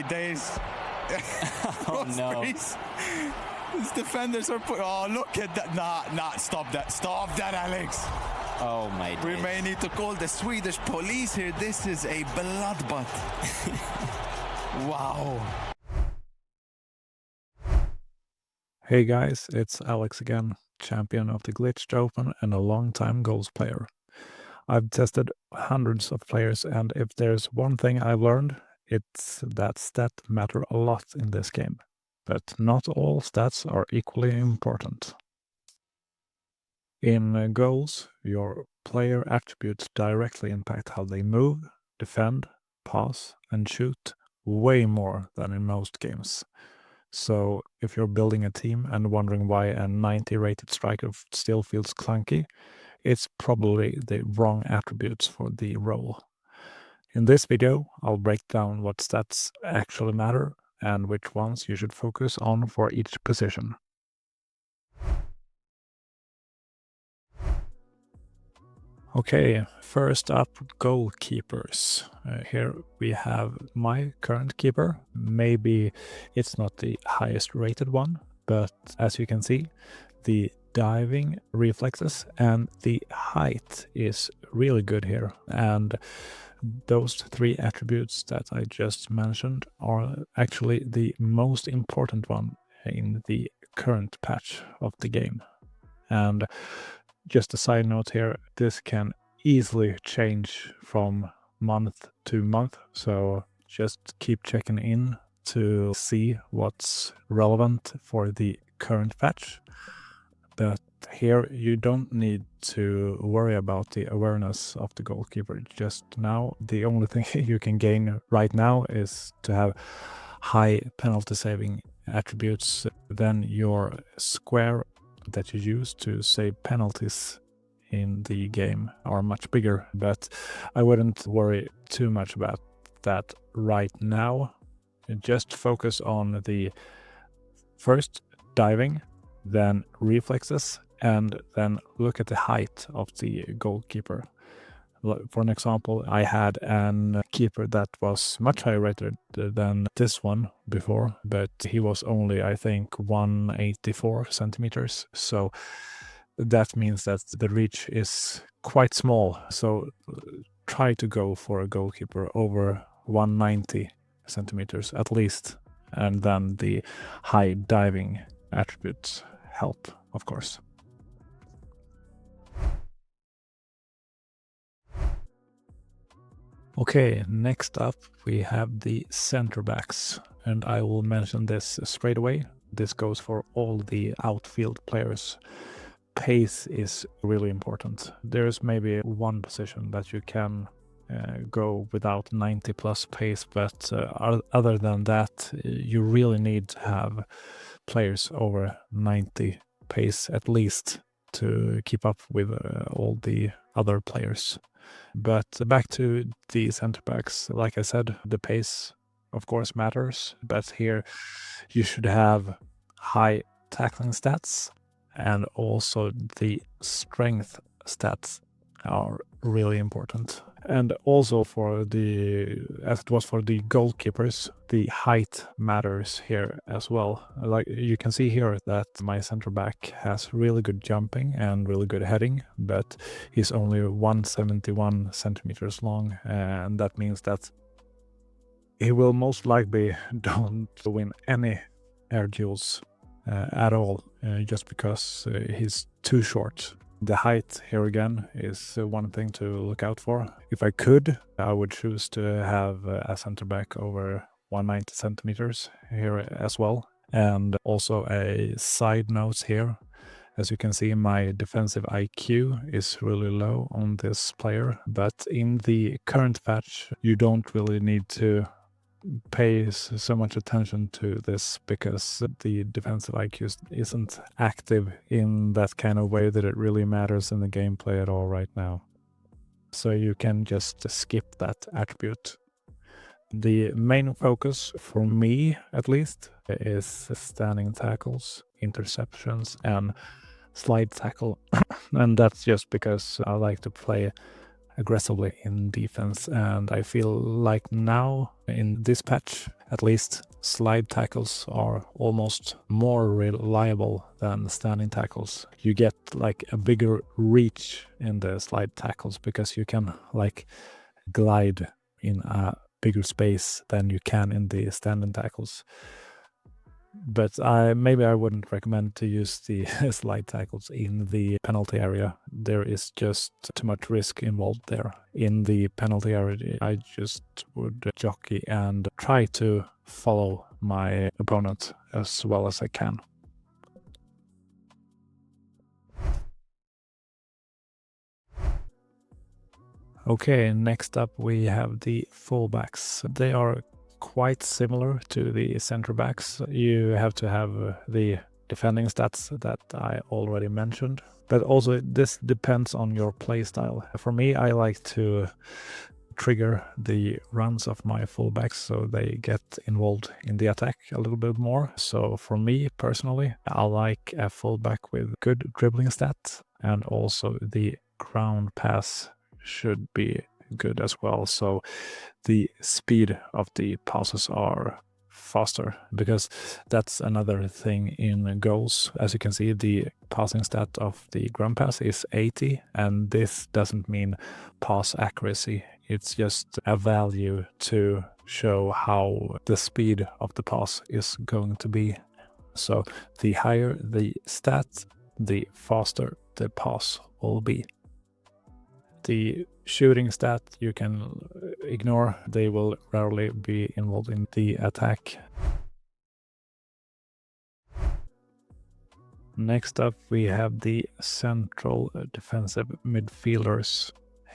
days. Oh no. These defenders are oh, look at that. Nah, stop that, Alexx. Oh my days. We may need to call the Swedish police here. This is a bloodbath. Wow. Hey guys, it's Alexx again, champion of the Glitched Open and a long-time goals player. I've tested hundreds of players, and if there's one thing I've learned, it's that stats matter a lot in this game. But not all stats are equally important. In goals, your player attributes directly impact how they move, defend, pass, and shoot way more than in most games. So if you're building a team and wondering why a 90 rated striker still feels clunky, it's probably the wrong attributes for the role. In this video, I'll break down what stats actually matter and which ones you should focus on for each position. Okay, first up, goalkeepers. Here we have my current keeper. Maybe it's not the highest rated one, but as you can see, the diving, reflexes, and the height is really good here. And those three attributes that I just mentioned are actually the most important one in the current patch of the game. And just a side note here, this can easily change from month to month, so just keep checking in to see what's relevant for the current patch. But here you don't need to worry about the awareness of the goalkeeper. Just now, the only thing you can gain right now is to have high penalty saving attributes. Then your square that you use to save penalties in the game are much bigger, but I wouldn't worry too much about that right now. Just focus on the first diving, then reflexes, and then look at the height of the goalkeeper. For an example, I had a keeper that was much higher rated than this one before, but he was only, I think, 184 centimeters. So that means that the reach is quite small. So try to go for a goalkeeper over 190 centimeters at least. And then the high diving attributes help, of course. Okay, next up we have the center backs, and I will mention this straight away. This goes for all the outfield players. Pace is really important. There's maybe one position that you can go without 90 plus pace, but other than that, you really need to have players over 90 pace at least to keep up with all the other players. But back to the center backs, like I said, the pace of course matters, but here you should have high tackling stats, and also the strength stats are really important. And also for the, as it was for the goalkeepers, the height matters here as well. Like you can see here that my center back has really good jumping and really good heading, but he's only 171 centimeters long, and that means that he will most likely don't win any air duels at all, just because he's too short. The height here again is one thing to look out for. If I could, I would choose to have a center back over 190 centimeters here as well. And also a side note here, as you can see, my defensive IQ is really low on this player, but in the current patch, you don't really need to pay so much attention to this, because the defensive IQ isn't active in that kind of way that it really matters in the gameplay at all right now. So you can just skip that attribute. The main focus for me, at least, is standing tackles, interceptions, and slide tackle. And that's just because I like to play aggressively in defense, and I feel like now in this patch At least slide tackles are almost more reliable than standing tackles. You get like a bigger reach in the slide tackles because you can like glide in a bigger space than you can in the standing tackles. But maybe I wouldn't recommend to use the slide tackles in the penalty area. There is just too much risk involved there. In the penalty area, I just would jockey and try to follow my opponent as well as I can. Okay, next up we have the fullbacks. They are quite similar to the center backs. You have to have the defending stats that I already mentioned, but also this depends on your playstyle. For me, I like to trigger the runs of my fullbacks so they get involved in the attack a little bit more. So for me personally, I like a fullback with good dribbling stats, and also the ground pass should be good as well. So the speed of the passes are faster, because that's another thing in goals. As you can see, the passing stat of the ground pass is 80, and this doesn't mean pass accuracy. It's just a value to show how the speed of the pass is going to be. So the higher the stat, the faster the pass will be. The shooting stat you can ignore. They will rarely be involved in the attack. Next up we have the central defensive midfielders.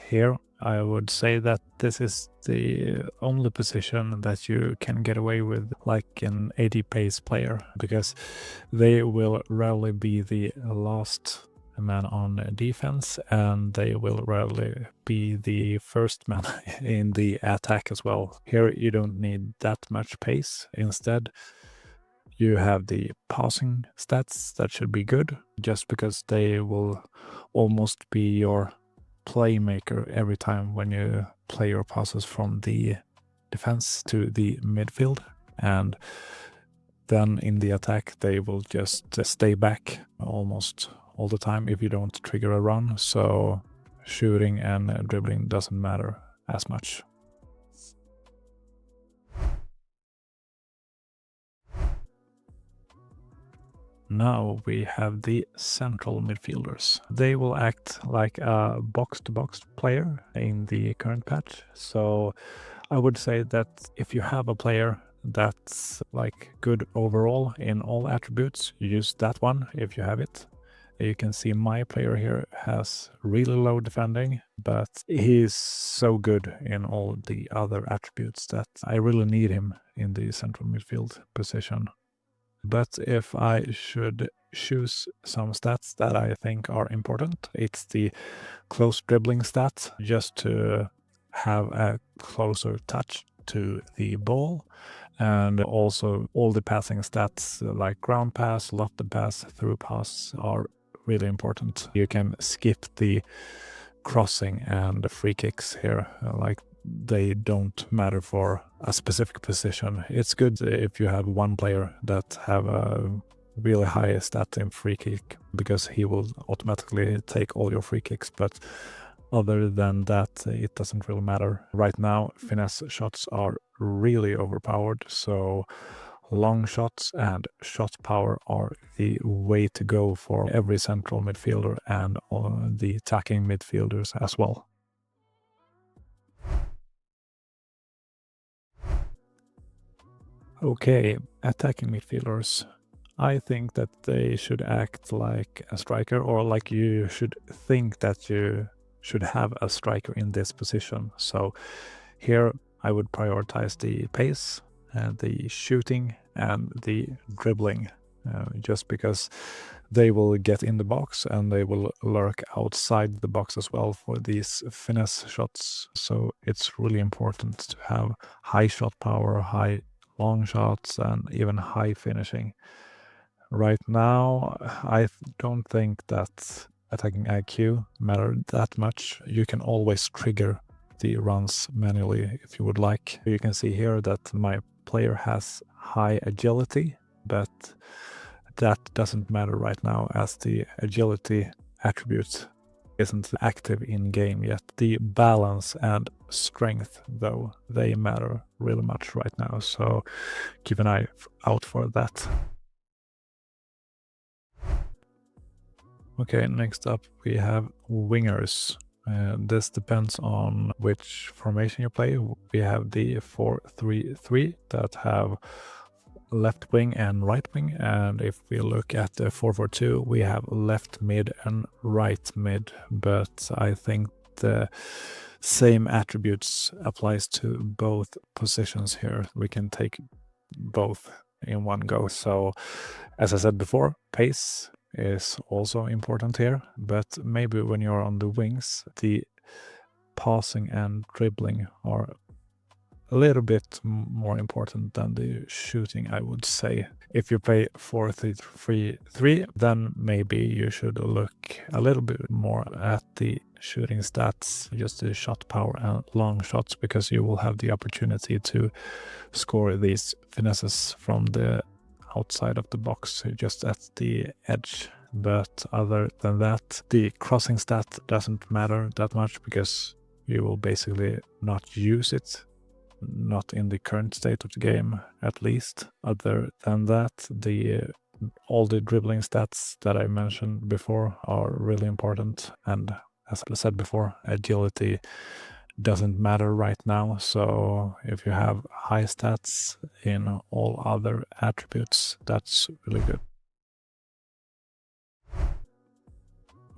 Here I would say that this is the only position that you can get away with like an 80 pace player, because they will rarely be the last man on defense, and they will rarely be the first man in the attack as well. Here you don't need that much pace. Instead, you have the passing stats that should be good, just because they will almost be your playmaker every time when you play your passes from the defense to the midfield. And then in the attack, they will just stay back almost all the time if you don't trigger a run. So shooting and dribbling doesn't matter as much. Now we have the central midfielders. They will act like a box-to-box player in the current patch. So I would say that if you have a player that's like good overall in all attributes, use that one if you have it. You can see my player here has really low defending, but he's so good in all the other attributes that I really need him in the central midfield position. But if I should choose some stats that I think are important, it's the close dribbling stat, just to have a closer touch to the ball, and also all the passing stats like ground pass, lofted pass, through pass are really important. You can skip the crossing and the free kicks here, like they don't matter for a specific position. It's good if you have one player that have a really high stat in free kick, because he will automatically take all your free kicks, but other than that, it doesn't really matter. Right now, finesse shots are really overpowered, so long shots and shot power are the way to go for every central midfielder and the attacking midfielders as well. Okay, attacking midfielders. I think that they should act like a striker, or like you should think that you should have a striker in this position. So here I would prioritize the pace, the shooting and the dribbling, just because they will get in the box and they will lurk outside the box as well for these finesse shots. So it's really important to have high shot power, high long shots, and even high finishing. Right now, I don't think that attacking IQ matter that much. You can always trigger the runs manually if you would like. You can see here that my player has high agility, but that doesn't matter right now as the agility attribute isn't active in game yet. The balance and strength, though, they matter really much right now, so keep an eye out for that. Okay, next up we have wingers. This depends on which formation you play. We have the 4-3-3 that have left wing and right wing, and if we look at the 4-4-2, we have left mid and right mid, but I think the same attributes applies to both positions here. We can take both in one go. So as I said before, pace is also important here, but maybe when you're on the wings, the passing and dribbling are a little bit more important than the shooting, I would say. If you play 4-3-3, then maybe you should look a little bit more at the shooting stats, just the shot power and long shots, because you will have the opportunity to score these finesses from the outside of the box, just at the edge. But other than that, the crossing stat doesn't matter that much because you will basically not use it, not in the current state of the game at least. Other than that, all the dribbling stats that I mentioned before are really important, and as I said before, agility doesn't matter right now, so if you have high stats in all other attributes, that's really good.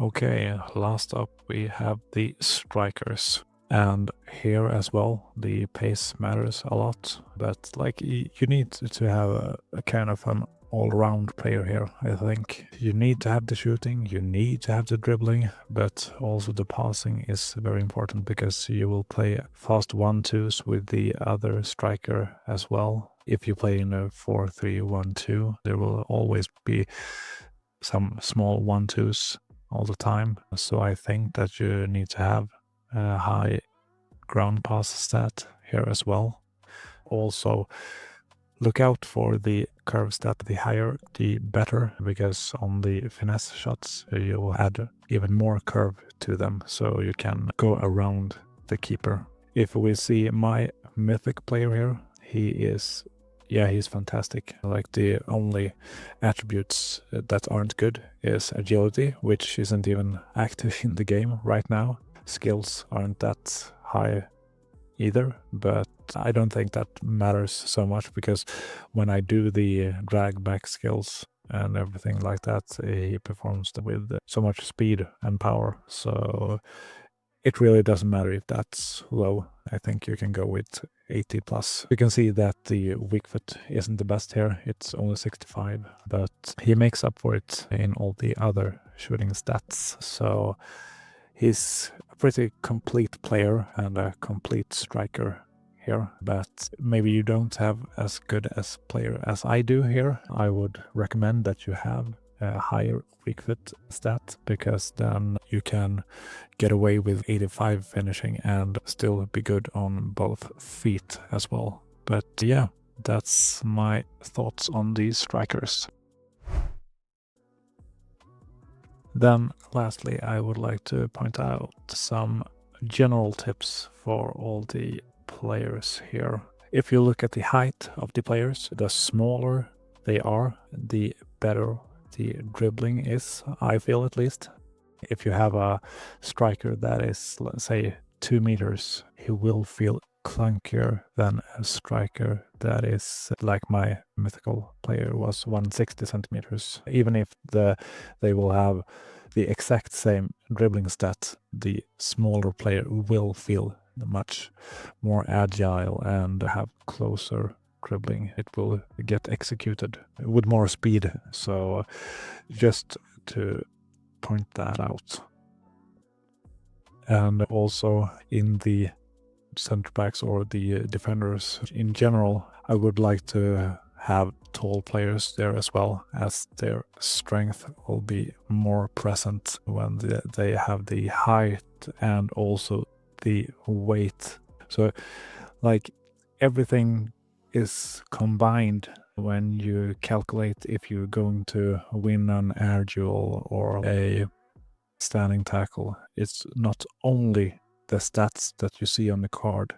Okay, last up we have the strikers. And here as well, the pace matters a lot, but like you need to have a kind of an all-round player here, I think. You need to have the shooting, you need to have the dribbling, but also the passing is very important because you will play fast 1-2s with the other striker as well. If you play in a 4-3-1-2, there will always be some small 1-2s all the time. So I think that you need to have a high ground pass stat here as well. Also, look out for the curve stat. The higher, the better, because on the finesse shots, you will add even more curve to them, so you can go around the keeper. If we see my mythic player here, he's fantastic. Like, the only attributes that aren't good is agility, which isn't even active in the game right now. Skills aren't that high either, but I don't think that matters so much, because when I do the drag back skills and everything like that, he performs with so much speed and power, so it really doesn't matter if that's low. I think you can go with 80 plus. You can see that the weak foot isn't the best here, it's only 65, but he makes up for it in all the other shooting stats, so he's a pretty complete player and a complete striker here, but maybe you don't have as good a player as I do here. I would recommend that you have a higher weak foot stat, because then you can get away with 85 finishing and still be good on both feet as well. But yeah, that's my thoughts on these strikers. Then lastly, I would like to point out some general tips for all the players here. If you look at the height of the players, the smaller they are, the better the dribbling is, I feel at least. If you have a striker that is, let's say, 2 meters, he will feel clunkier than a striker that is, like my mythical player was, 160 centimeters. Even if they will have the exact same dribbling stat, the smaller player will feel much more agile and have closer dribbling. It will get executed with more speed. So just to point that out. And also in the center backs or the defenders in general, I would like to have tall players there as well, as their strength will be more present when they have the height and also the weight. So like everything is combined when you calculate if you're going to win an air duel or a standing tackle. It's not only the stats that you see on the card.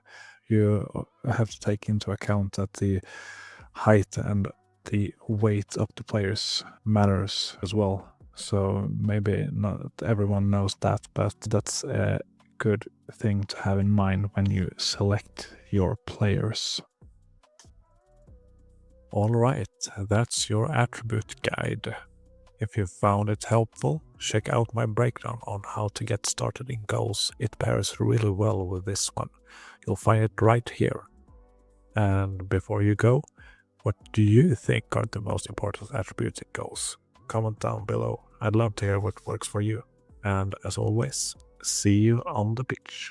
You have to take into account that the height and the weight of the players matters as well. So maybe not everyone knows that, but that's a good thing to have in mind when you select your players. Alright, that's your attribute guide. If you found it helpful, check out my breakdown on how to get started in goals. It pairs really well with this one. You'll find it right here. And before you go, what do you think are the most important attributes in goals? Comment down below. I'd love to hear what works for you. And as always, see you on the pitch.